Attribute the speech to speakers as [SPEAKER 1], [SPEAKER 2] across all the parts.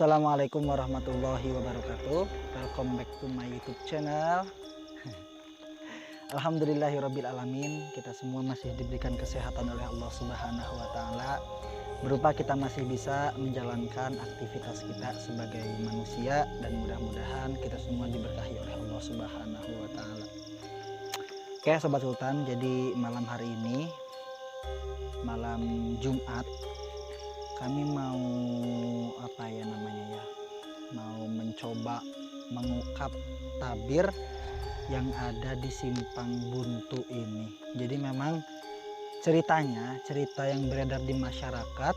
[SPEAKER 1] Assalamualaikum warahmatullahi wabarakatuh. Welcome back to my YouTube channel. Alhamdulillahirabbil alamin. Kita semua masih diberikan kesehatan oleh Allah Subhanahu wa taala. Berupa kita masih bisa menjalankan aktivitas kita sebagai manusia dan mudah-mudahan kita semua diberkahi oleh Allah Subhanahu wa taala. Oke, Sobat Sultan, jadi malam hari ini malam Jumat kami mau mau mencoba mengungkap tabir yang ada di Simpang Buntu ini. Jadi memang cerita yang beredar di masyarakat,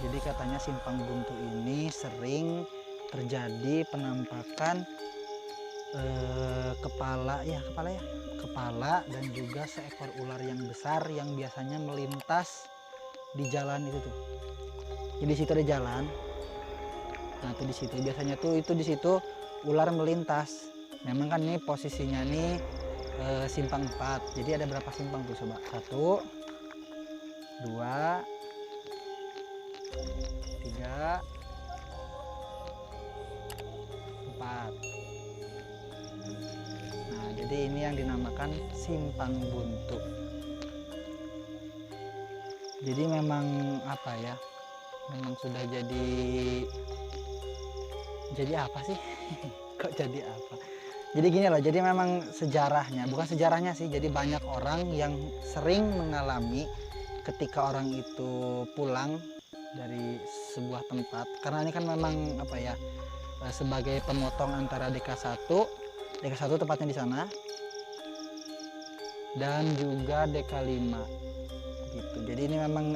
[SPEAKER 1] jadi katanya Simpang Buntu ini sering terjadi penampakan kepala dan juga seekor ular yang besar yang biasanya melintas di jalan itu tuh. Jadi situ ada jalan. Nah, itu di situ biasanya itu di situ ular melintas. Memang kan ini posisinya nih simpang 4. Jadi ada berapa simpang tuh coba? 1 2 3 4. Nah, jadi ini yang dinamakan Simpang Buntu. Jadi memang memang sudah jadi apa sih? Kok jadi apa? Jadi gini loh, jadi memang bukan sejarahnya sih, jadi banyak orang yang sering mengalami ketika orang itu pulang dari sebuah tempat, karena ini kan memang sebagai pemotong antara DK1 tepatnya di sana, dan juga DK5 gitu. Jadi ini memang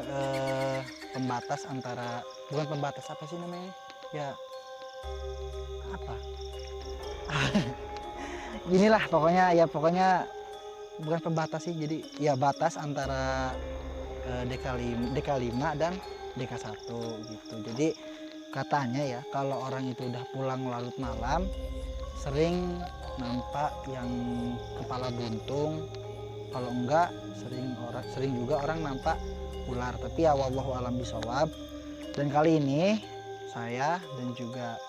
[SPEAKER 1] pembatas antara, bukan pembatas, apa sih namanya ya, inilah pokoknya bukan pembatas sih, jadi ya batas antara DK5 dan DK1 gitu. Jadi katanya ya, kalau orang itu udah pulang larut malam sering nampak yang kepala buntung, kalau enggak sering juga orang nampak ular. Tapi ya wallahu alam bisawab. Dan kali ini saya dan juga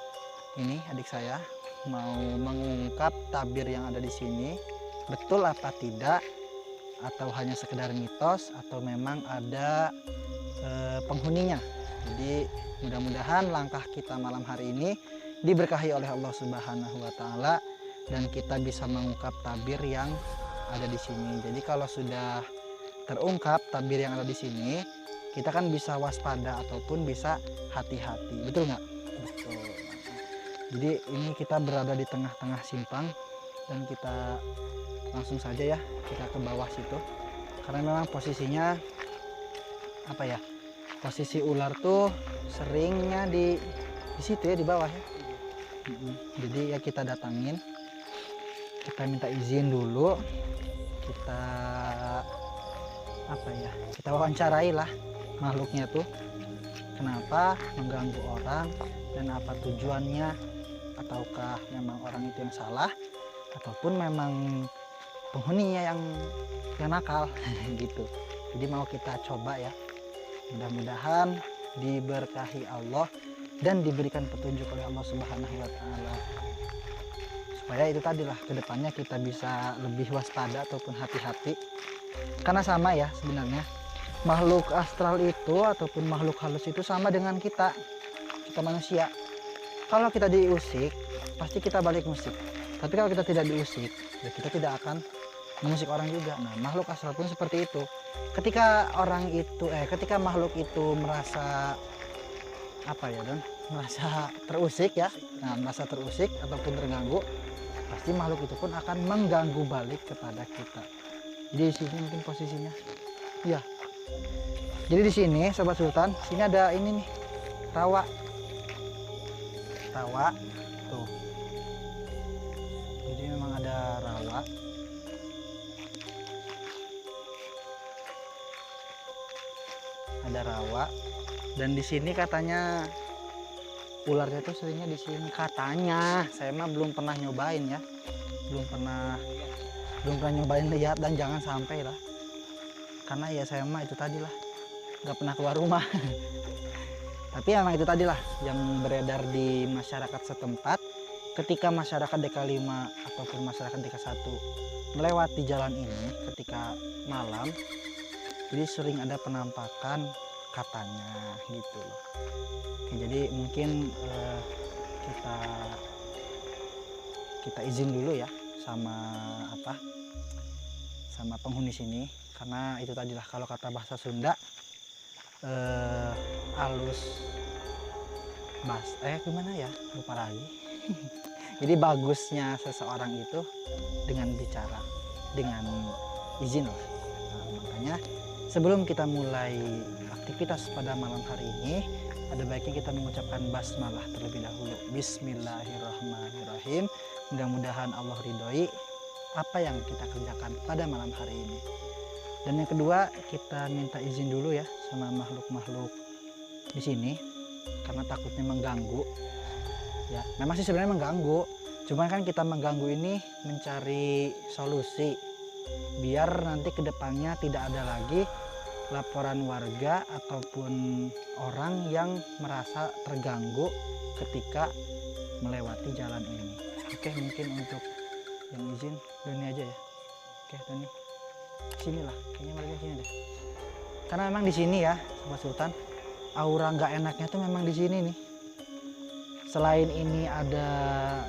[SPEAKER 1] ini adik saya mau mengungkap tabir yang ada di sini, betul apa tidak, atau hanya sekedar mitos, atau memang ada penghuninya. Jadi mudah-mudahan langkah kita malam hari ini diberkahi oleh Allah Subhanahu wa taala dan kita bisa mengungkap tabir yang ada di sini. Jadi kalau sudah terungkap tabir yang ada di sini, kita kan bisa waspada ataupun bisa hati-hati, betul nggak? Betul. Jadi ini kita berada di tengah-tengah simpang dan kita langsung saja ya, kita ke bawah situ, karena memang posisinya posisi ular tuh seringnya di situ ya, di bawah ya. Jadi ya kita datangin, kita minta izin dulu, kita kita wawancarai lah makhluknya tuh, kenapa mengganggu orang dan apa tujuannya, ataukah memang orang itu yang salah ataupun memang penghuninya yang nakal gitu. Jadi mau kita coba ya, mudah-mudahan diberkahi Allah dan diberikan petunjuk oleh Allah Subhanahu wa taala, supaya itu tadilah kedepannya kita bisa lebih waspada ataupun hati-hati. Karena sama ya sebenarnya, makhluk astral itu ataupun makhluk halus itu sama dengan kita manusia. Kalau kita diusik, pasti kita balik musik. Tapi kalau kita tidak diusik, ya kita tidak akan mengusik orang juga. Nah, makhluk astral pun seperti itu. Ketika makhluk itu merasa merasa terusik ya, merasa terusik ataupun terganggu, pasti makhluk itu pun akan mengganggu balik kepada kita. Jadi di sini mungkin posisinya, ya. Jadi di sini Sobat Sultan, sini ada ini nih, rawa tuh. Jadi memang ada rawa. Dan di sini katanya ularnya tuh seringnya di sini katanya. Saya mah belum pernah nyobain ya, belum pernah nyobain lihat, dan jangan sampai lah, karena ya saya mah itu tadi lah, nggak pernah keluar rumah. Tapi memang itu tadilah yang beredar di masyarakat setempat. Ketika masyarakat DK5 ataupun masyarakat DK1 melewati jalan ini ketika malam, jadi sering ada penampakan katanya gitu loh. Oke, jadi mungkin kita izin dulu ya sama sama penghuni sini, karena itu tadilah kalau kata bahasa Sunda halus gimana ya, lupa lagi. Jadi bagusnya seseorang itu dengan bicara dengan izin lah. Nah, makanya sebelum kita mulai aktivitas pada malam hari ini, ada baiknya kita mengucapkan basmalah terlebih dahulu. Bismillahirrahmanirrahim. Mudah-mudahan Allah ridhoi apa yang kita kerjakan pada malam hari ini. Dan yang kedua, kita minta izin dulu ya sama makhluk-makhluk di sini, karena takutnya mengganggu. Ya, memang sih sebenarnya mengganggu. Cuman kan kita mengganggu ini mencari solusi biar nanti kedepannya tidak ada lagi laporan warga ataupun orang yang merasa terganggu ketika melewati jalan ini. Oke, mungkin untuk yang izin Doni aja ya. Oke, Doni. Sinilah, kayaknya mereka sini deh. Karena memang di sini ya, Sobat Sultan, aura nggak enaknya tuh memang di sini nih. Selain ini ada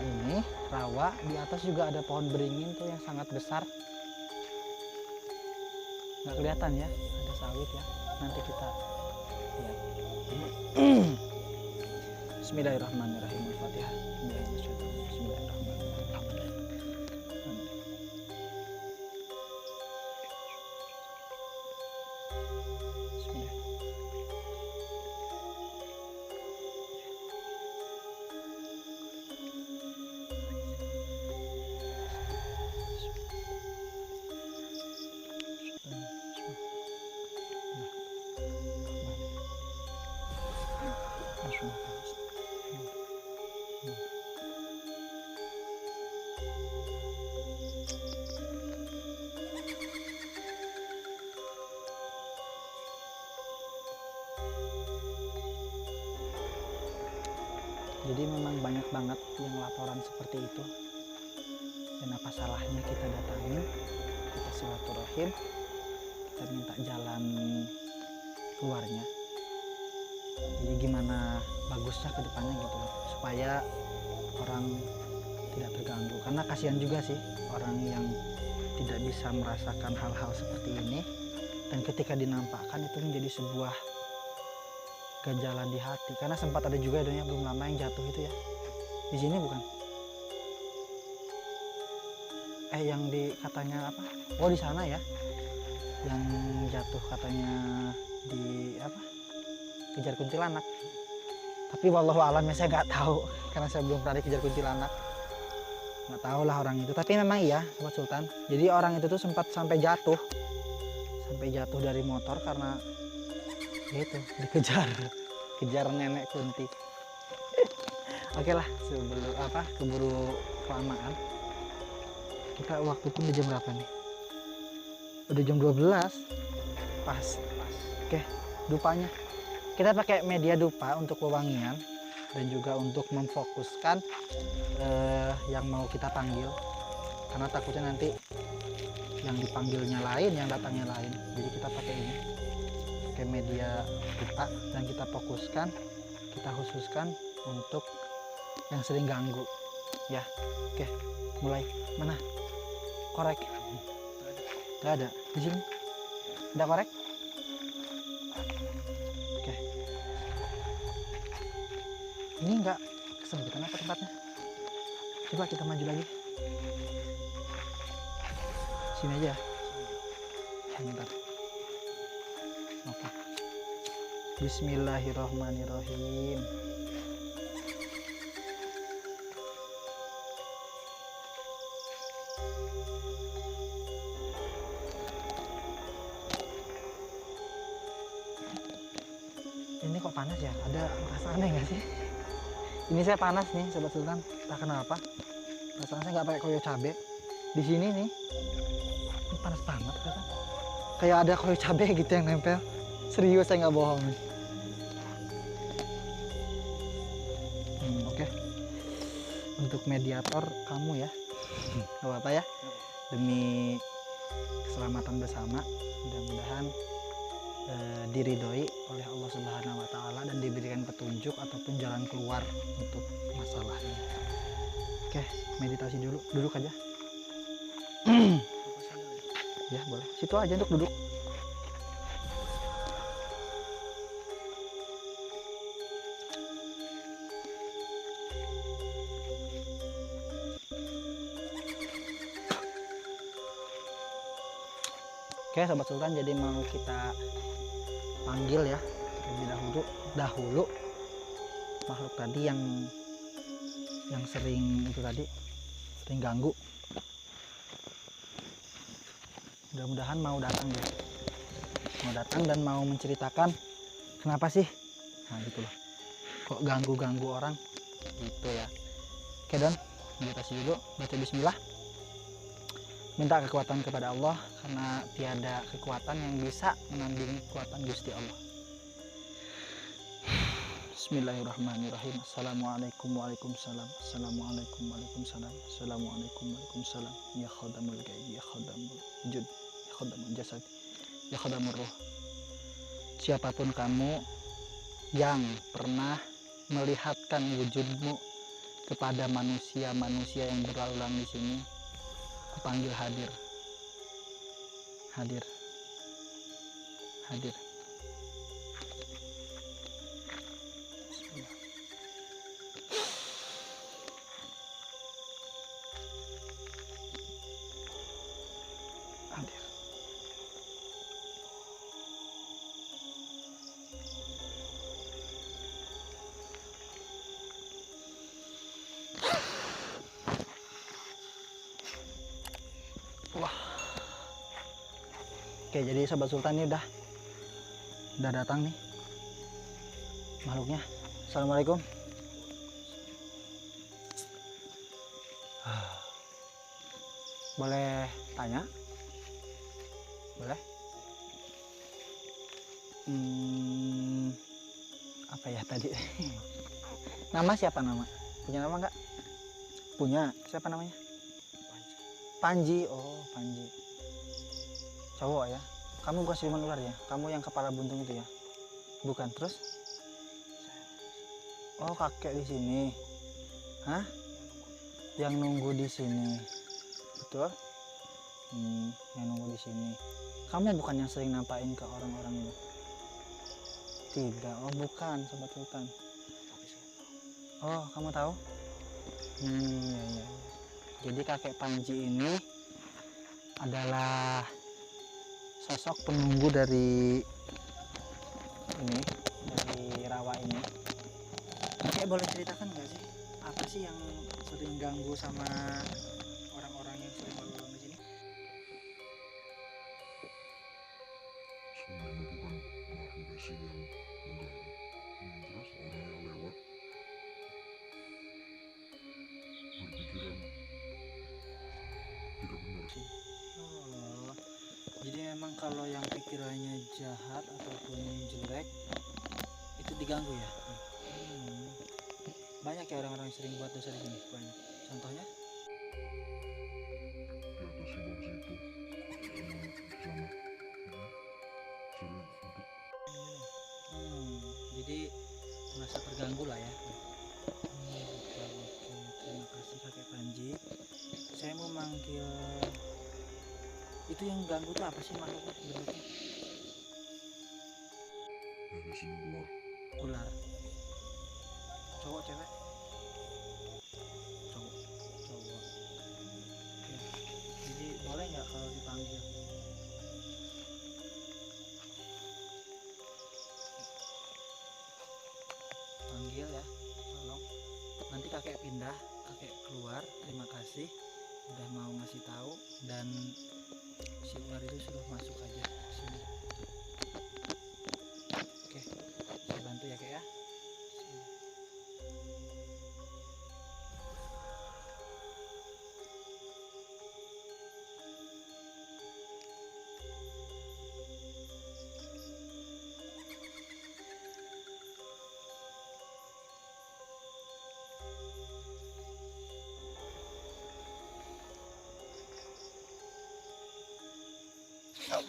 [SPEAKER 1] ini rawa, di atas juga ada pohon beringin tuh yang sangat besar. Nggak kelihatan ya, ada sawit ya. Nanti kita lihat. Bismillahirrahmanirrahim. Al-Fatihah. Bismillahirrahmanirrahim. Jadi memang banyak banget yang laporan seperti itu. Dan apa salahnya kita datangin, kita silaturahim, kita minta jalan keluarnya. Jadi gimana bagusnya ke depannya gitu loh, supaya orang tidak terganggu. Karena kasihan juga sih orang yang tidak bisa merasakan hal-hal seperti ini, dan ketika dinampakkan itu menjadi sebuah kejalan di hati. Karena sempat ada juga adanya belum lama yang jatuh itu ya, di sini bukan? Yang di katanya apa? Oh di sana ya, yang jatuh katanya di apa? Kejar kuntilanak. Tapi wallahu alam ya, saya nggak tahu karena saya belum pernah dikejar kuntilanak. Nggak tahu lah orang itu. Tapi memang iya, Sobat Sultan. Jadi orang itu tuh sempat sampai jatuh dari motor karena itu kejar nenek Kunti. Oke lah, sebelum keburu kelamaan, kita waktu pun udah jam berapa nih? Udah jam 12 pas. Oke, dupanya kita pakai media dupa untuk wewangian dan juga untuk memfokuskan yang mau kita panggil, karena takutnya nanti yang dipanggilnya lain, yang datangnya lain. Jadi kita pakai ini, pakai media dupa, dan kita fokuskan, kita khususkan untuk yang sering ganggu ya. Oke, mulai. Mana korek? Nggak ada di sini, ada korek. Oke, ini nggak kesempitan apa tempatnya? Coba kita maju lagi, sini aja bentar. Oke, bismillahirrahmanirrahim. Ini kok panas ya? Ada rasa aneh nggak sih? Ini saya panas nih, Sobat Sultan. Tak kenapa. Rasanya saya nggak pakai koyo cabe. Di sini nih, ini panas banget rasa. Kayak ada koyo cabe gitu yang nempel. Serius, saya nggak bohong nih. untuk mediator kamu ya. Gak apa-apa ya, demi keselamatan bersama. Mudah-mudahan diridhoi oleh Allah Subhanahu wa Ta'ala dan diberikan petunjuk ataupun jalan keluar untuk masalah ini. Oke, meditasi dulu, duduk aja. Ya boleh, situ aja untuk duduk. Oke Sobat Sultan, jadi mau kita panggil ya terlebih dahulu makhluk tadi yang sering itu tadi, sering ganggu. Mudah-mudahan mau datang ya, mau datang dan mau menceritakan kenapa sih, nah gitu loh, kok ganggu orang gitu ya. Oke Don, meditasi dulu, baca bismillah, minta kekuatan kepada Allah karena tiada kekuatan yang bisa menandingi kekuatan Gusti Allah. Bismillahirrahmanirrahim. Assalamualaikum waalaikumsalam. Assalamualaikum waalaikumsalam. Assalamualaikum waalaikumsalam. Ya khadamul gaib, ya khadamul wujud, ya khadamul jasad, ya khadamul ruh. Siapapun kamu yang pernah melihatkan wujudmu kepada manusia-manusia yang berlalu lalang di sini, aku panggil hadir. Hadir. Hadir. Hadir. Wah. Oke, jadi Sobat Sultan ini udah datang nih makhluknya. Assalamualaikum. Boleh tanya? Boleh? Apa ya tadi? Nama siapa nama? Punya nama nggak? Punya. Siapa namanya? Panji. Oh, Panji. Cowok ya? Kamu bukan siluman ular ya? Kamu yang kepala buntung itu ya? Bukan. Terus? Oh, kakek di sini. Hah? Yang nunggu di sini. Betul? Yang nunggu di sini. Kamu bukan yang sering nampain ke orang-orang ini? Tidak. Oh, bukan, Sobat Sultan. Oh, kamu tahu? Ya. Jadi kakek Panji ini adalah sosok penunggu dari ini, dari rawa ini. Kakek boleh ceritakan nggak sih, apa sih yang sering ganggu sama orang-orang yang sering lalu lalang di sini?
[SPEAKER 2] Sebenarnya bukan makhluk asing yang mengganggu, terus orang yang lewat berpikiran tidak benar.
[SPEAKER 1] Oh, jadi memang kalau yang pikirannya jahat ataupun jelek itu diganggu ya? Banyak ya orang-orang yang sering buat dosa di sini? Banyak. Contohnya?
[SPEAKER 2] Di atas simbol situ di sana sering untuk
[SPEAKER 1] Jadi merasa terganggu lah ya. Oke. Terima kasih kakek Panji. Saya mau manggil, itu yang ganggu tuh apa sih makhluknya bentuknya?
[SPEAKER 2] yang di sini ular.
[SPEAKER 1] Ular. Cowok cewek? Cowok. Oke. Jadi boleh nggak kalau dipanggil? Panggil ya, tolong. Nanti kakek pindah, kakek keluar. Terima kasih udah mau ngasih tahu, dan si ular itu suruh masuk aja ke sini. Oke, saya bantu ya kak ya. Sini. Oke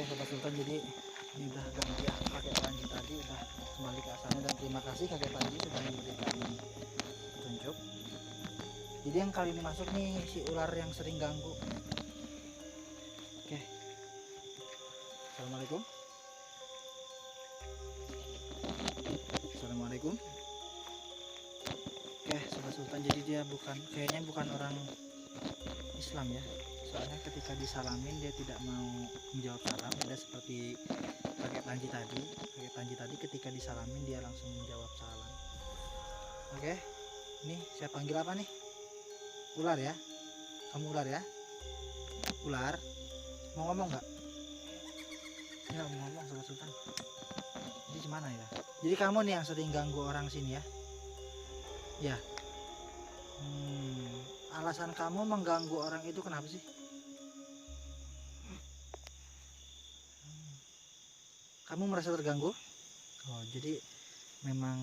[SPEAKER 1] Sobat Sultan, jadi ini udah ganti ya kakek Panji tadi, udah kembali ke asalnya, dan terima kasih kakek Panji sudah memberikan petunjuk. Jadi yang kali ini masuk nih si ular yang sering ganggu. Oke, assalamualaikum. Assalamualaikum. Oke Sobat Sultan, jadi dia kayaknya bukan orang Islam ya, soalnya ketika disalamin dia tidak mau menjawab salam. Ada seperti kakek Panji tadi ketika disalamin dia langsung menjawab salam. Oke, ini saya panggil apa nih? Ular ya, kamu ular ya, ular mau ngomong nggak? Nggak mau ngomong Sobat Sultan. Jadi gimana ya, jadi kamu nih yang sering ganggu orang sini ya? Ya. Alasan kamu mengganggu orang itu kenapa sih? Kamu merasa terganggu? Oh, jadi memang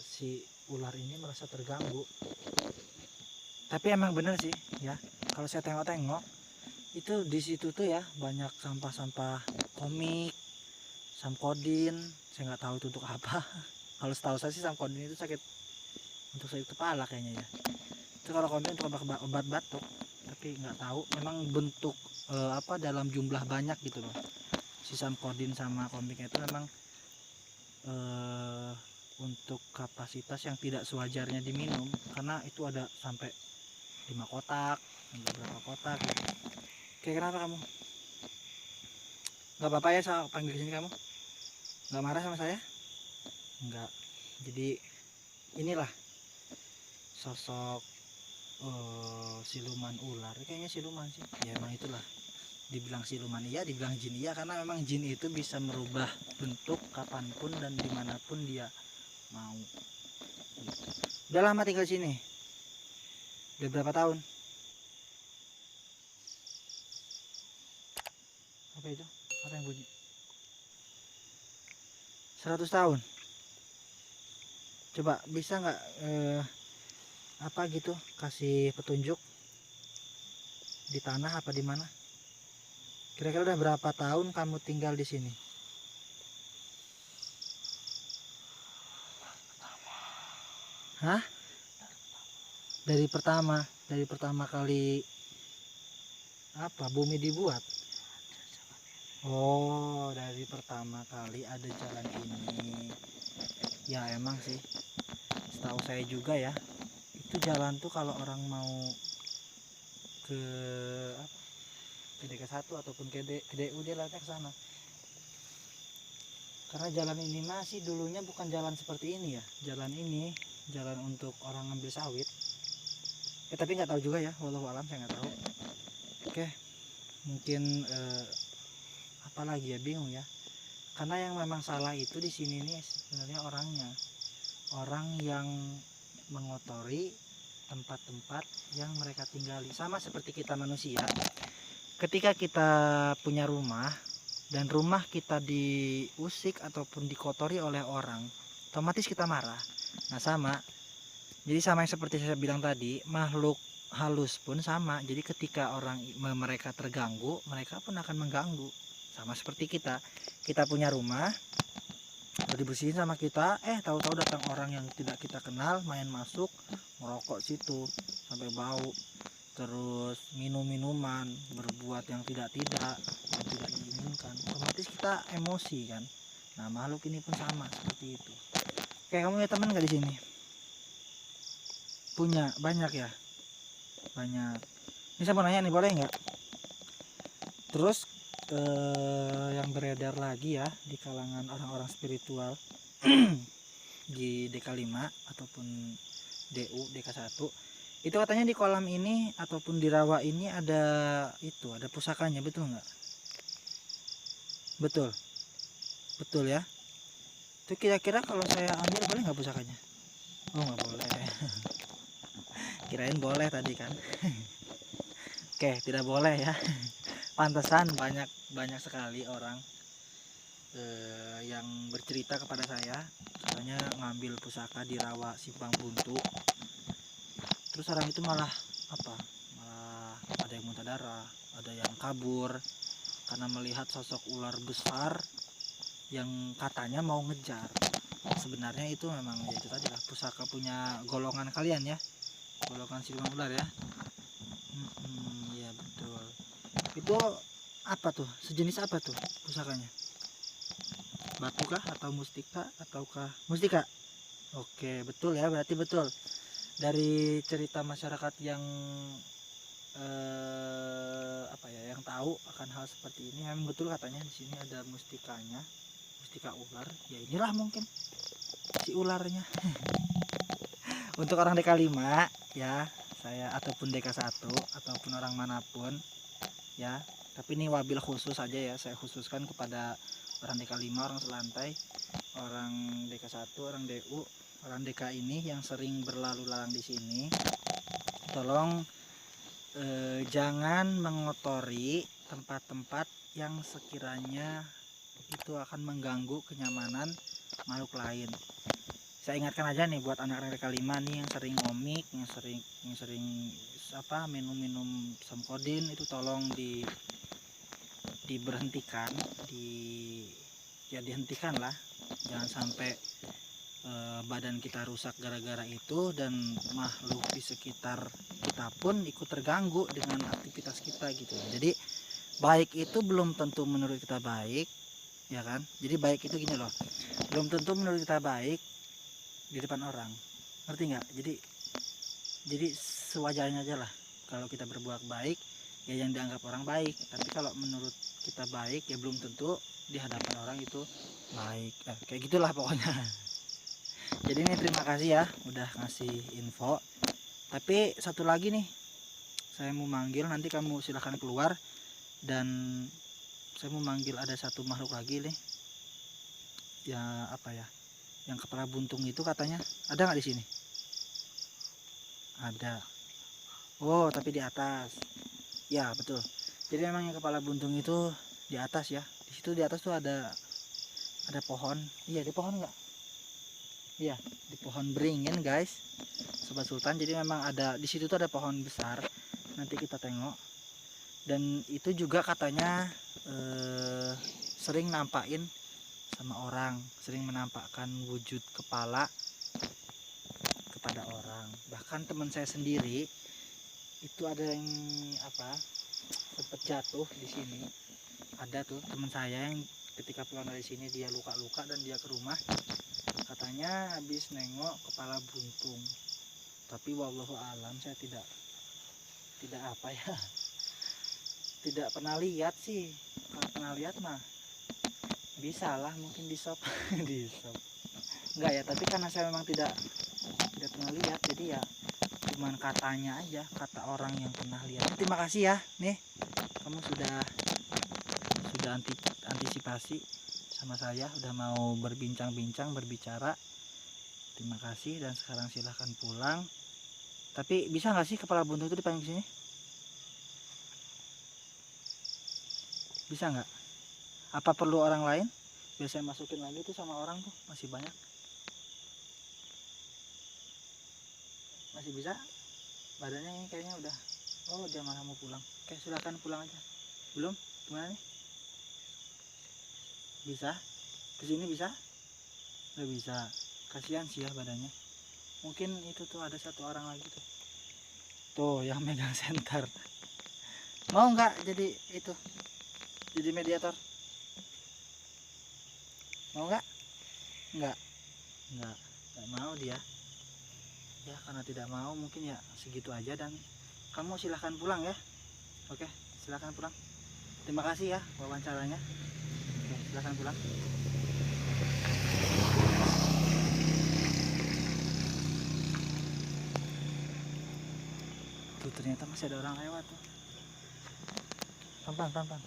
[SPEAKER 1] si ular ini merasa terganggu. Tapi emang bener sih ya, kalau saya tengok-tengok itu di situ tuh ya banyak sampah-sampah komik, samkodin. Saya nggak tahu itu untuk apa. Kalau setahu saya sih samkodin itu untuk sakit kepala kayaknya ya. Itu kalau komik untuk obat batuk, tapi nggak tahu memang bentuk dalam jumlah banyak gitu loh. Si samkodin sama komiknya itu memang untuk kapasitas yang tidak sewajarnya diminum, karena itu ada sampai 5 kotak, beberapa kotak gitu. Oke, kenapa kamu? Nggak apa-apa ya saya panggil sini, kamu nggak marah sama saya? Nggak. Jadi inilah sosok siluman ular, kayaknya siluman sih ya, emang itulah dibilang siluman iya, dibilang jin iya, karena memang jin itu bisa merubah bentuk kapanpun dan dimanapun dia mau. Udah lama tinggal sini? Udah berapa tahun? Apa itu? Apa yang bunyi? 100 tahun? Coba bisa nggak apa gitu kasih petunjuk di tanah apa di mana? Kira-kira udah berapa tahun kamu tinggal di sini? Hah? Dari pertama kali apa bumi dibuat? Oh, dari pertama kali ada jalan ini. Ya emang sih, setahu saya juga ya, itu jalan tuh kalau orang mau ke DK1 ataupun ke DU dia lewatnya ke sana. Karena jalan ini masih dulunya bukan jalan seperti ini ya. Jalan ini jalan untuk orang ngambil sawit. Tapi nggak tahu juga ya, wallahu alam, saya nggak tahu. Oke, mungkin apalagi ya, bingung ya. Karena yang memang salah itu di sini nih sebenarnya orangnya. Orang yang mengotori tempat-tempat yang mereka tinggali. Sama seperti kita manusia. Ketika kita punya rumah dan rumah kita diusik ataupun dikotori oleh orang, otomatis kita marah. Nah sama, jadi sama yang seperti saya bilang tadi, makhluk halus pun sama. Jadi ketika mereka terganggu, mereka pun akan mengganggu. Sama seperti kita punya rumah, udah dibersihin sama kita, tahu-tahu datang orang yang tidak kita kenal, main masuk, merokok situ sampai bau, terus minum-minuman, berbuat yang tidak diinginkan, otomatis kita emosi kan. Nah makhluk ini pun sama seperti itu. Kayak kamu ya teman nggak di sini? Punya banyak ya? Banyak. Ini saya mau nanya nih, boleh nggak? Terus yang beredar lagi ya di kalangan orang-orang spiritual di DK5 ataupun DU DK1 itu katanya di kolam ini ataupun di rawa ini ada pusakanya, betul nggak? Betul ya. Itu kira-kira kalau saya ambil boleh nggak pusakanya? Oh nggak boleh. Kirain boleh tadi kan. Oke, tidak boleh ya. Pantesan banyak sekali orang yang bercerita kepada saya katanya ngambil pusaka di rawa Simpang Buntu. Terus orang itu malah ada yang muntah darah, ada yang kabur karena melihat sosok ular besar yang katanya mau ngejar. Sebenarnya itu memang ya itu tadi lah, pusaka punya golongan kalian ya, golongan siluman ular ya. Iya betul. Itu apa tuh, sejenis apa tuh pusakanya? Batu kah atau mustika ataukah mustika? Oke betul ya, berarti betul dari cerita masyarakat yang yang tahu akan hal seperti ini. Memang betul katanya di sini ada mustikanya, mustika ular. Ya inilah mungkin si ularnya. Untuk orang DK5 ya, saya ataupun DK1 ataupun orang manapun ya, tapi ini wabil khusus aja ya, saya khususkan kepada orang DK5, orang selantai, orang DK1, orang DU, orang DK ini yang sering berlalu lalang di sini. Tolong jangan mengotori tempat-tempat yang sekiranya itu akan mengganggu kenyamanan makhluk lain. Saya ingatkan aja nih buat anak-anak DK5 nih yang sering ngomik, yang sering minum samkodin, itu tolong diberhentikan, dihentikan lah. Jangan sampai badan kita rusak gara-gara itu, dan makhluk di sekitar kita pun ikut terganggu dengan aktivitas kita gitu. Jadi baik itu belum tentu menurut kita baik, ya kan? Jadi baik itu gini loh, belum tentu menurut kita baik di depan orang, ngerti nggak? Jadi sewajarnya aja lah kalau kita berbuat baik ya yang dianggap orang baik, tapi kalau menurut kita baik ya belum tentu di hadapan orang itu baik. Kayak gitulah pokoknya. Jadi ini terima kasih ya udah ngasih info. Tapi satu lagi nih, saya mau manggil, nanti kamu silahkan keluar, dan saya mau manggil ada satu makhluk lagi nih. Ya yang kepala buntung itu katanya ada nggak di sini? Ada. Oh tapi di atas. Ya betul. Jadi memang yang kepala buntung itu di atas ya. Di situ di atas tuh ada pohon. Iya di pohon nggak? Iya di pohon beringin guys, Sobat Sultan. Jadi memang ada di situ tuh ada pohon besar. Nanti kita tengok. Dan itu juga katanya sering nampakin sama orang, sering menampakkan wujud kepala kepada orang. Bahkan teman saya sendiri itu ada yang sempat jatuh di sini. Ada tuh teman saya yang ketika pulang dari sini dia luka-luka dan dia ke rumah, katanya habis nengok kepala buntung. Tapi wallahu alam, saya tidak tidak pernah lihat sih. Kalau pernah lihat mah bisa lah mungkin di shop di shop enggak ya, tapi karena saya memang tidak pernah lihat, jadi ya cuman katanya aja, kata orang yang pernah lihat. Terima kasih ya nih, kamu sudah antisipasi sama saya, udah mau berbincang-bincang, berbicara. Terima kasih, dan sekarang silahkan pulang. Tapi bisa nggak sih kepala buntung itu dipanggil sini? Bisa nggak? Apa perlu orang lain? Biar saya masukin lagi tuh sama orang tuh, masih banyak. Masih bisa? Badannya ini kayaknya udah. Oh dia malah mau pulang. Oke silakan pulang aja. Belum? Gimana nih? Bisa? Kesini bisa? Nggak bisa. Kasihan sih ya badannya. Mungkin itu tuh ada satu orang lagi tuh. Tuh yang megang senter. Mau nggak jadi itu? Jadi mediator? Mau nggak? Nggak mau dia. Ya karena tidak mau, mungkin ya segitu aja, dan kamu silahkan pulang ya. Oke silahkan pulang. Terima kasih ya wawancaranya. Oke silahkan pulang. Tuh ternyata masih ada orang lewat tuh. Pelan-pelan.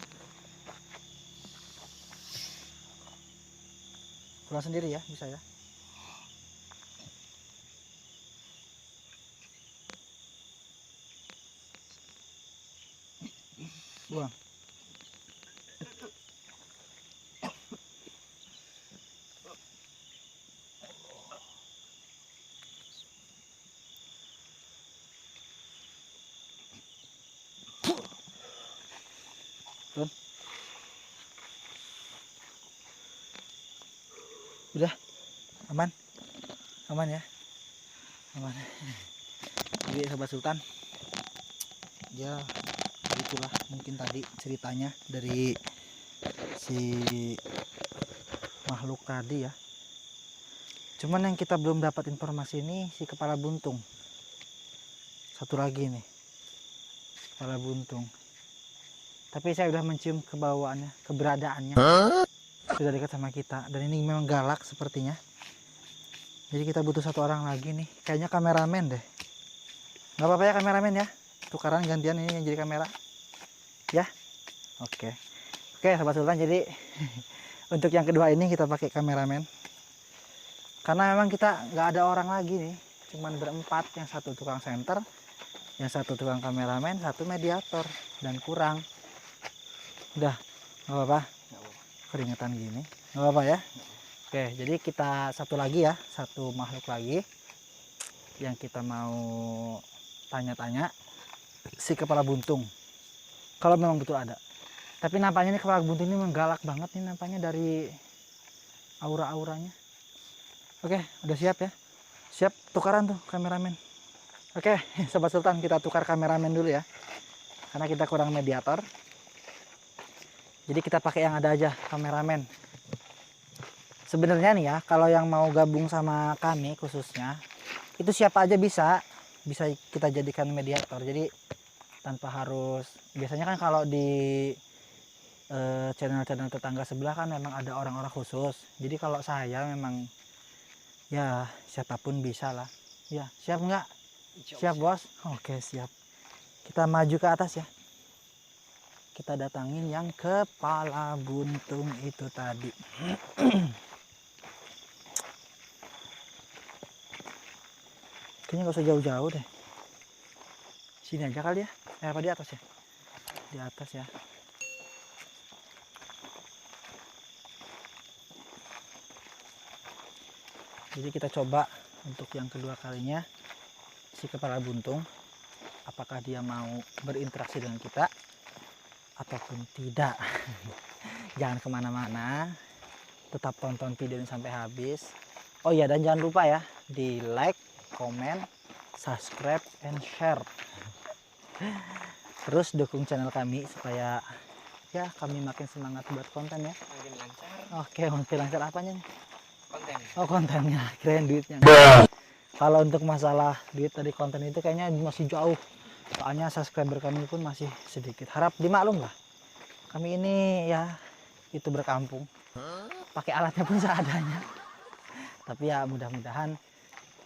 [SPEAKER 1] Pulang sendiri ya, bisa ya. Buang. Turun. Udah aman, aman ya, aman. Jadi sahabat sultan, ya itulah mungkin tadi ceritanya dari si makhluk tadi ya. Cuman yang kita belum dapat informasi ini si kepala buntung. Satu lagi nih, kepala buntung. Tapi saya udah mencium kebawaannya, keberadaannya. Sudah dekat sama kita dan ini memang galak sepertinya. Jadi kita butuh satu orang lagi nih, kayaknya kameramen deh. Nggak apa-apa ya kameramen ya, tukaran gantian ini yang jadi kamera ya. Oke sahabat sultan, jadi untuk yang kedua ini kita pakai kameramen karena memang kita nggak ada orang lagi nih, cuman berempat, yang satu tukang senter, yang satu tukang kameramen, satu mediator, dan kurang. Udah nggak apa-apa, keringetan gini nggak apa-apa ya. Oke, jadi kita satu lagi ya, satu makhluk lagi yang kita mau tanya-tanya, si kepala buntung, kalau memang betul ada. Tapi nampaknya nih kepala buntung ini menggalak banget nih nampaknya dari aura-auranya. Oke, udah siap ya, siap tukaran tuh kameramen. Oke sobat sultan, kita tukar kameramen dulu ya karena kita kurang mediator, jadi kita pakai yang ada aja kameramen. Sebenarnya nih ya, kalau yang mau gabung sama kami khususnya, itu siapa aja bisa kita jadikan mediator. Jadi tanpa harus, biasanya kan kalau di channel-channel tetangga sebelah kan memang ada orang-orang khusus. Jadi kalau saya memang ya siapapun bisa lah. Ya siap nggak? Siap bos? Oke siap. Kita maju ke atas ya. Kita datangin yang kepala buntung itu tadi. Kayaknya nggak usah jauh-jauh deh, sini aja kali ya. Apa di atas ya? Di atas ya. Jadi kita coba untuk yang kedua kalinya si kepala buntung, apakah dia mau berinteraksi dengan kita ataupun tidak. Jangan kemana-mana, tetap tonton video ini sampai habis. Oh iya, dan jangan lupa ya di like, komen, subscribe, and share. Terus dukung channel kami supaya ya kami makin semangat buat konten ya.
[SPEAKER 3] Makin lancar.
[SPEAKER 1] Oke, makin lancar apanya nih?
[SPEAKER 3] Konten.
[SPEAKER 1] Oh kontennya, kirain duitnya. Kalau untuk masalah duit dari konten itu kayaknya masih jauh. Soalnya subscriber kami pun masih sedikit. Harap dimaklum lah. Kami ini ya YouTuber kampung. Pakai alatnya pun seadanya. Tapi ya mudah-mudahan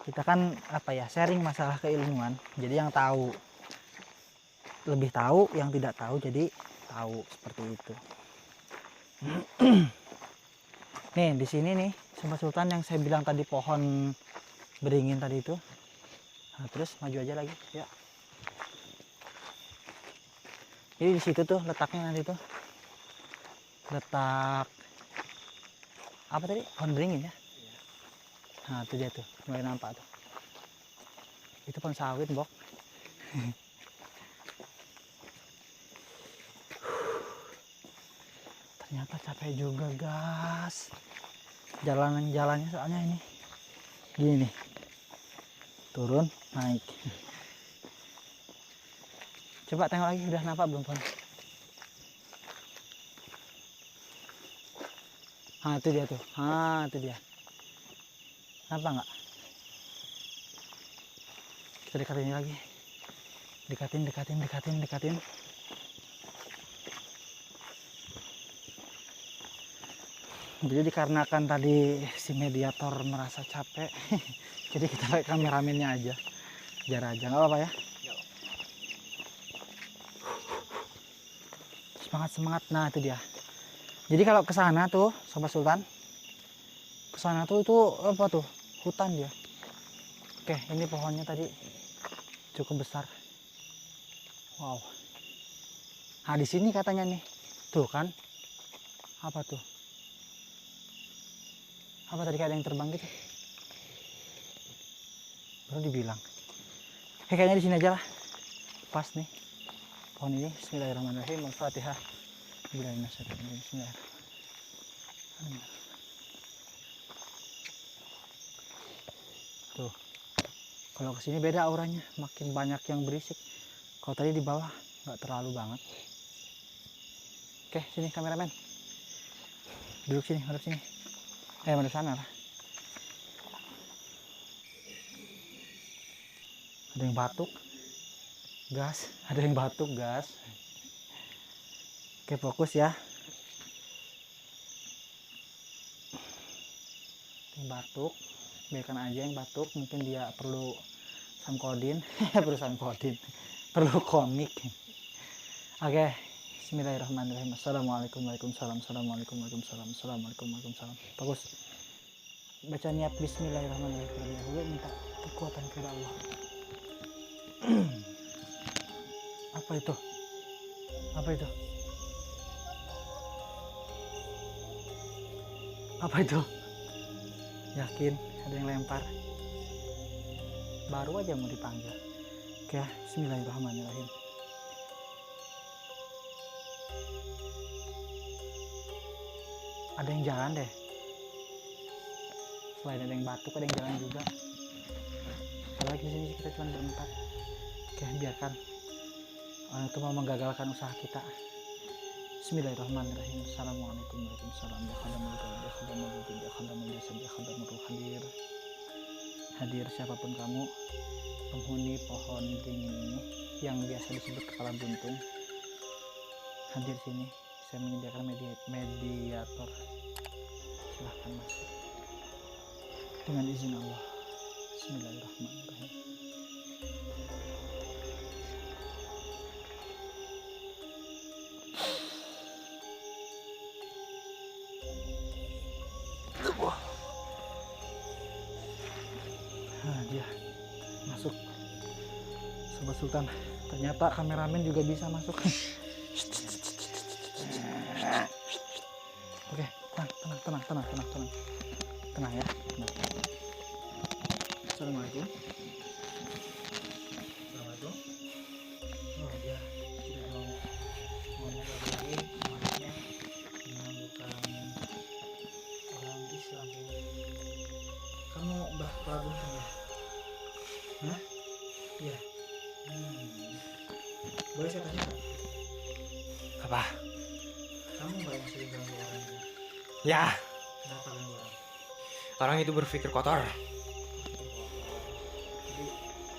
[SPEAKER 1] kita kan apa ya, sharing masalah keilmuan. Jadi yang tahu lebih tahu, yang tidak tahu jadi tahu, seperti itu. Nih di sini nih sobat sultan, yang saya bilang tadi pohon beringin tadi itu. Nah, terus maju aja lagi ya. Jadi di situ tuh letaknya nanti tuh. Letak apa tadi? Pohon beringin ya. Nah itu dia tuh, mulai nampak tuh. Itu pohon sawit bok. Ternyata capek juga gas. Jalannya soalnya ini gini nih, turun naik. Coba tengok lagi, udah nampak belum pohon? Nah itu dia tuh, nah itu dia. Nampak nggak? Kita dekatin lagi, dekatin. Jadi dikarenakan tadi si mediator merasa capek, jadi kita pakai kameramennya aja, biar aja nggak apa-apa ya. Semangat. Nah itu dia. Jadi kalau ke sana tuh sobat sultan, ke sana tuh itu apa tuh? Hutan dia. Oke, ini pohonnya tadi cukup besar. Wow. Nah di sini katanya nih, tuh kan? Apa tuh? Apa tadi kayak ada yang terbang gitu? Baru dibilang. Kayaknya di sini aja lah. Pas nih. Pohon ini. Bismillahirrahmanirrahim. Al-Fatihah. Bismillahirrahmanirrahim. Tuh, kalau kesini beda auranya, makin banyak yang berisik. Kalau tadi di bawah nggak terlalu banget. Oke, sini kameramen, duduk sini, madep sini. Madep sana lah. Ada yang batuk, gas. Ada yang batuk, gas. Oke, fokus ya. Yang batuk, biarkan aja yang batuk. Mungkin dia perlu samkodin, perlu samkodin, perlu komik. Oke, Bismillahirrahmanirrahim. Assalamualaikum, waalaikumsalam, assalamualaikum, waalaikumsalam, assalamualaikum, waalaikumsalam. Fokus. Baca niat Bismillahirrahmanirrahim terlebih dahulu, minta kekuatan kepada Allah. Apa itu? Apa itu? Apa itu? Yakin ada yang lempar? Baru aja mau dipanggil. Oke, Bismillahirrahmanirrahim. Ada yang jalan deh. Selain ada yang batuk, ada yang jalan juga. Apalagi di sini kita cuma berempat. Oke, biarkan orang itu mau menggagalkan usaha kita. Bismillahirrahmanirrahim. Assalamualaikum, waalaikumsalam. Ya khadamul qaul, ya khadamul wujud, ya khadamul jasad, ya khadamul ruh. Hadir. Hadir siapapun kamu, penghuni pohon dingin ini yang biasa disebut kepala buntung. Hadir sini. Saya menyediakan mediator. Silahkan masuk. Dengan izin Allah. Bismillahirrahmanirrahim. Nah, dia masuk. Sobat Sultan, ternyata kameramen juga bisa masuk. Oke, tenang ya. Assalamualaikum. Oh ya, tidak mau ngomong lagi, maksudnya bukan orang Islam. Kamu Mbah Prabu ya? Hah? Iya. Boleh saya tanya nggak?
[SPEAKER 3] Apa?
[SPEAKER 1] Kamu nggak yang sering ganggu orang itu?
[SPEAKER 3] Ya,
[SPEAKER 1] Kenapa ganggu orang?
[SPEAKER 3] orang itu berpikir kotor.
[SPEAKER 1] Jadi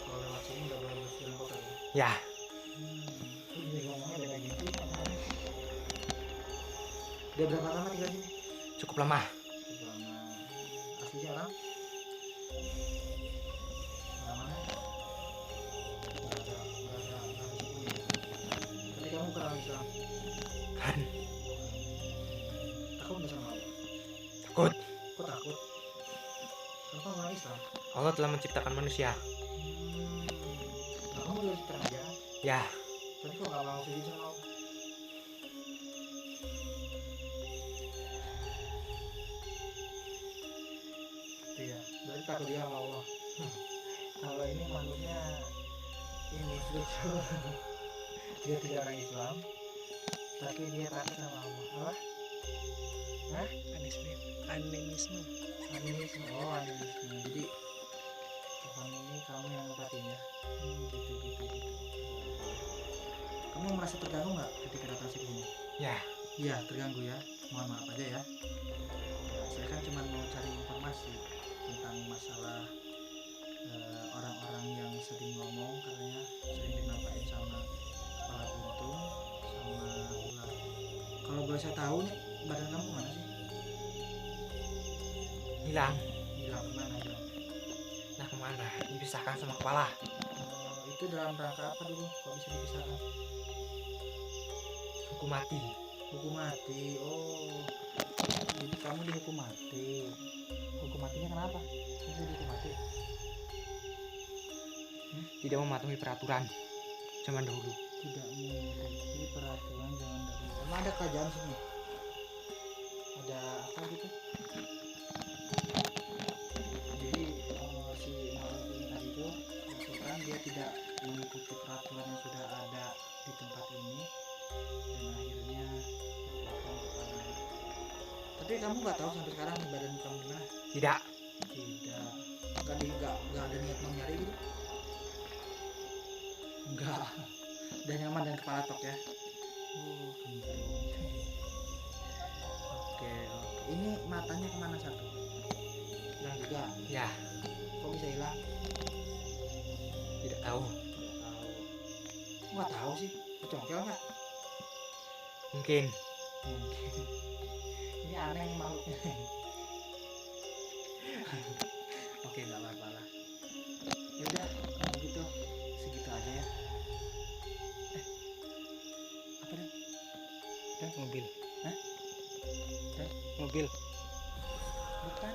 [SPEAKER 1] kalau lewat sini nggak boleh berpikiran kotor ya?
[SPEAKER 3] Ya,
[SPEAKER 1] Terus dia ngomongnya beda gitu. Dia berapa lama tinggal sini?
[SPEAKER 3] cukup lama.
[SPEAKER 1] Cukup lama. Aslinya orang? Orang mana? Nggak ada suku ya. Tapi kamu ke orang Islam.
[SPEAKER 3] Kan,
[SPEAKER 1] Takut nggak sama Allah?
[SPEAKER 3] takut.
[SPEAKER 1] Kok takut? Kamu orang Islam.
[SPEAKER 3] Allah telah menciptakan manusia.
[SPEAKER 1] Nah, kamu udah ciptakan aja.
[SPEAKER 3] Ya,
[SPEAKER 1] Tapi kok nggak mau sujud sama Allah? Iya, berarti takut dia sama Allah. Kalau ini makhluknya ini spiritual. Dia tidak orang Islam, tapi dia takut sama Allah. Apa? Hah?
[SPEAKER 4] Animisme.
[SPEAKER 1] Animisme. Oh, animisme. Jadi Tuhan ini kamu yang nempatin ya. Gitu. Kamu merasa terganggu nggak ketika datang sini?
[SPEAKER 3] ya,
[SPEAKER 1] Iya, terganggu ya. Mohon maaf aja ya. Saya kan cuma mau cari informasi tentang masalah orang-orang yang sering ngomong katanya sering dinampakin sama kepala buntung sama ular. Kalau boleh saya tahu nih, badan kamu mana sih?
[SPEAKER 3] hilang.
[SPEAKER 1] Hilang kemana hilang?
[SPEAKER 3] Nah, kemana? Dipisahkan sama kepala.
[SPEAKER 1] Itu dalam rangka apa dulu? Kok bisa dipisahkan?
[SPEAKER 3] Hukum mati.
[SPEAKER 1] Hukum mati. Oh, jadi kamu dihukum mati. Hukum matinya kenapa? Bisa dihukum mati?
[SPEAKER 3] Tidak mematuhi peraturan zaman dahulu.
[SPEAKER 1] Tidak mengikuti peraturan zaman dahulu. Emang ada kerajaan sini? Ada apa gitu? Jadi si makhluk ini tadi itu maksudkan dia tidak mengikuti peraturan yang sudah ada di tempat ini, dan akhirnya potong kepalanya. Tapi kamu nggak tahu sampai sekarang badan kamu gimana?
[SPEAKER 3] Tidak.
[SPEAKER 1] Tidak. Nggak ada niat mau nyari gitu? Enggak. Udah nyaman dan kepala tok ya. Kembali. Oke. Ini matanya kemana satu? Hilang juga.
[SPEAKER 3] Ya,
[SPEAKER 1] Kok bisa hilang?
[SPEAKER 3] tidak tahu.
[SPEAKER 1] Nggak tahu. Nggak tahu sih. Kecongkel nggak?
[SPEAKER 3] Mungkin.
[SPEAKER 1] Mungkin. Ini aneh nih makhluknya. Oke, nggak apa-apa lah. Ya udah, kalau gitu segitu aja ya. Apa dah? Dan
[SPEAKER 4] Mobil.
[SPEAKER 1] Hah? Dan
[SPEAKER 4] Mobil.
[SPEAKER 1] bukan.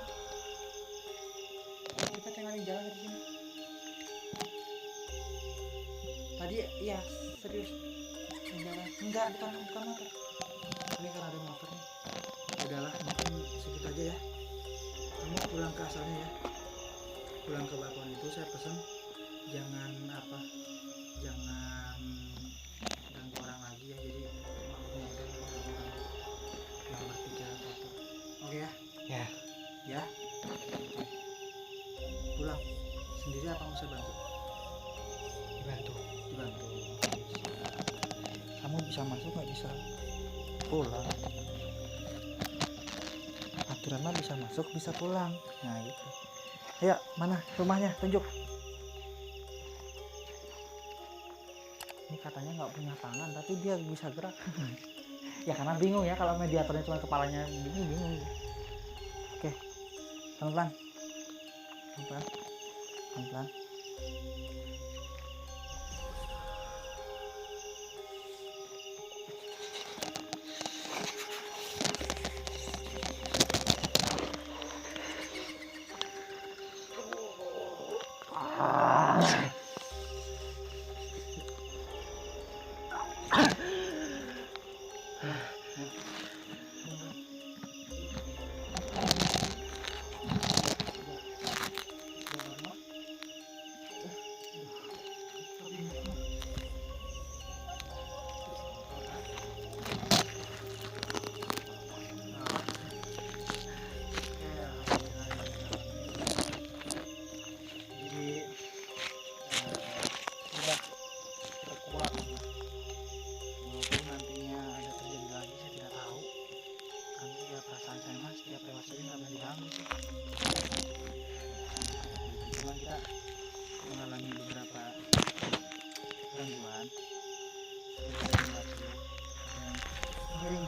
[SPEAKER 1] Kita tinggalin jalan dari sini. Tadi iya serius. Jalan. Enggak, bukan motor. Ini kan ada motor nih. Udahlah, mungkin segitu aja ya. Kamu pulang ke asalnya ya. Pulang ke balkon itu saya pesan jangan ganggu orang lagi ya. Jadi makhluknya itu yang berpikiran kotor. Oke ya.
[SPEAKER 3] Ya,
[SPEAKER 1] Ya. Oke. Pulang sendiri apa mau saya bantu?
[SPEAKER 3] dibantu.
[SPEAKER 1] Dibantu. Kamu bisa masuk nggak bisa pulang? Aturan mah bisa masuk bisa pulang. Nah gitu. Ayo mana rumahnya tunjuk. Ini katanya nggak punya tangan tapi dia bisa gerak. Ya karena bingung ya kalau mediatornya cuma kepalanya bingung. Oke, pelan-pelan.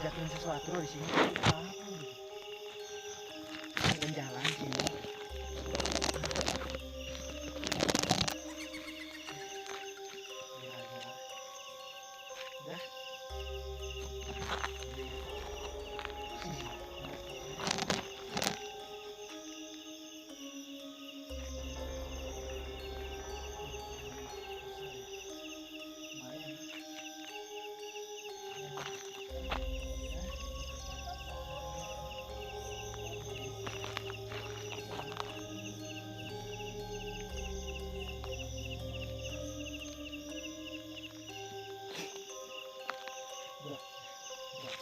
[SPEAKER 1] Jatuhin sesuatu loh di sini. Apa gitu? Dan jalan sini. Udah.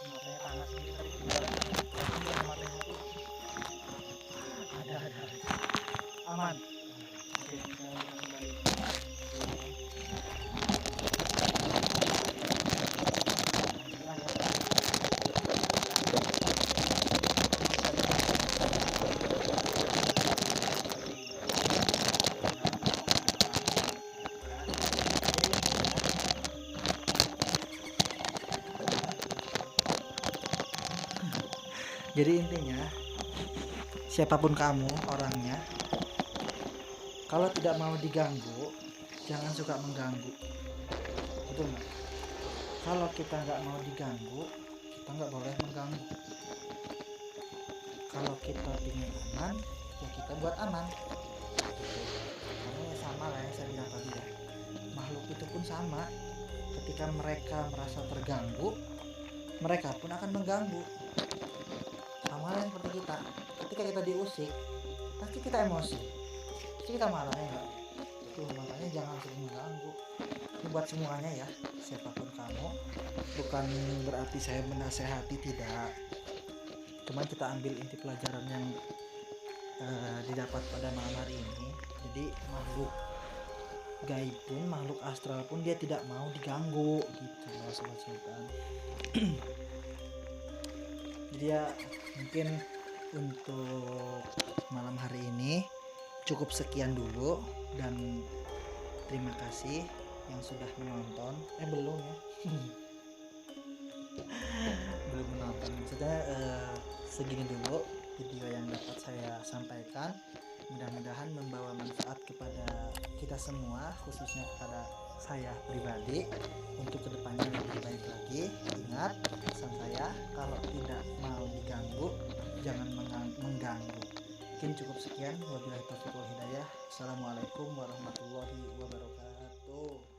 [SPEAKER 1] Matanya panas gitu tadi. Matanya satu. Ada. Aman. Oke, kita kembali. Jadi intinya siapapun kamu orangnya, kalau tidak mau diganggu jangan suka mengganggu, betul nggak? Kalau kita nggak mau diganggu kita nggak boleh mengganggu. Kalau kita ingin aman ya kita buat aman gitu. Karena ya sama lah yang saya bilang tadi ya, makhluk itu pun sama, ketika mereka merasa terganggu mereka pun akan mengganggu. Sama lah seperti kita, ketika kita diusik pasti kita emosi, pasti kita marah ya enggak? gitu, makanya jangan sering mengganggu. Ini buat semuanya ya, siapapun kamu, bukan berarti saya menasehati, tidak, cuman kita ambil inti pelajaran yang didapat pada malam hari ini. Jadi makhluk gaib pun, makhluk astral pun, dia tidak mau diganggu gitu loh sobat sultan. Jadi ya mungkin untuk malam hari ini cukup sekian dulu, dan terima kasih yang sudah menonton. Belum ya. Belum menonton, maksudnya segini dulu video yang dapat saya sampaikan. Mudah-mudahan membawa manfaat kepada kita semua, khususnya kepada saya pribadi, untuk kedepannya lebih baik lagi. Ingat pesan saya, kalau tidak mau diganggu, jangan mengganggu. Mungkin cukup sekian. Wabillahi taufiq wal hidayah. Assalamualaikum warahmatullahi wabarakatuh.